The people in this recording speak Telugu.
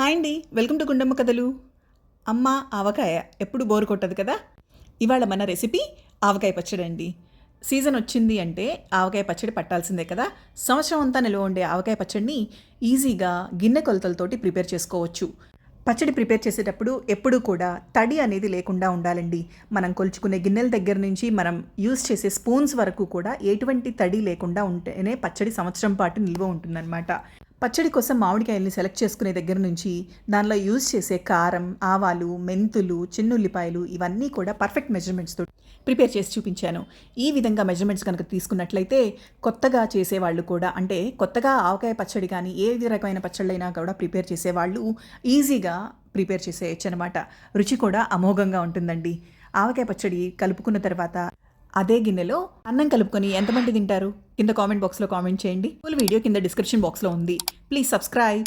హాయ్ అండి, వెల్కమ్ టు గుండమ్మ కథలు. అమ్మ ఆవకాయ ఎప్పుడు బోరు కొట్టదు కదా. ఇవాళ మన రెసిపీ ఆవకాయ పచ్చడి అండి. సీజన్ వచ్చింది అంటే ఆవకాయ పచ్చడి పట్టాల్సిందే కదా. సంవత్సరం అంతా నిల్వ ఉండే ఆవకాయ పచ్చడిని ఈజీగా గిన్నె కొలతలతోటి ప్రిపేర్ చేసుకోవచ్చు. పచ్చడి ప్రిపేర్ చేసేటప్పుడు ఎప్పుడూ కూడా తడి అనేది లేకుండా ఉండాలండి. మనం కొలుచుకునే గిన్నెల దగ్గర నుంచి మనం యూజ్ చేసే స్పూన్స్ వరకు కూడా ఎటువంటి తడి లేకుండా ఉంటేనే పచ్చడి సంవత్సరం పాటు నిల్వ ఉంటుందన్నమాట. పచ్చడి కోసం మామిడికాయల్ని సెలెక్ట్ చేసుకునే దగ్గర నుంచి దానిలో యూజ్ చేసే కారం, ఆవాలు, మెంతులు, చిన్నుల్లిపాయలు ఇవన్నీ కూడా పర్ఫెక్ట్ మెజర్మెంట్స్తో ప్రిపేర్ చేసి చూపించాను. ఈ విధంగా మెజర్మెంట్స్ కనుక తీసుకున్నట్లయితే కొత్తగా చేసేవాళ్ళు కూడా, అంటే కొత్తగా ఆవకాయ పచ్చడి కానీ ఏ రకమైన పచ్చళ్ళైనా కూడా ప్రిపేర్ చేసేవాళ్ళు ఈజీగా ప్రిపేర్ చేసేయచ్చు అనమాట. రుచి కూడా అమోఘంగా ఉంటుందండి. ఆవకాయ పచ్చడి కలుపుకున్న తర్వాత అదే గిన్నెలో అన్నం కలుపుకొని ఎంతమంది తింటారు కింద కామెంట్ బాక్స్లో కామెంట్ చేయండి. ఫుల్ వీడియో కింద డిస్క్రిప్షన్ బాక్స్లో ఉంది. Please subscribe.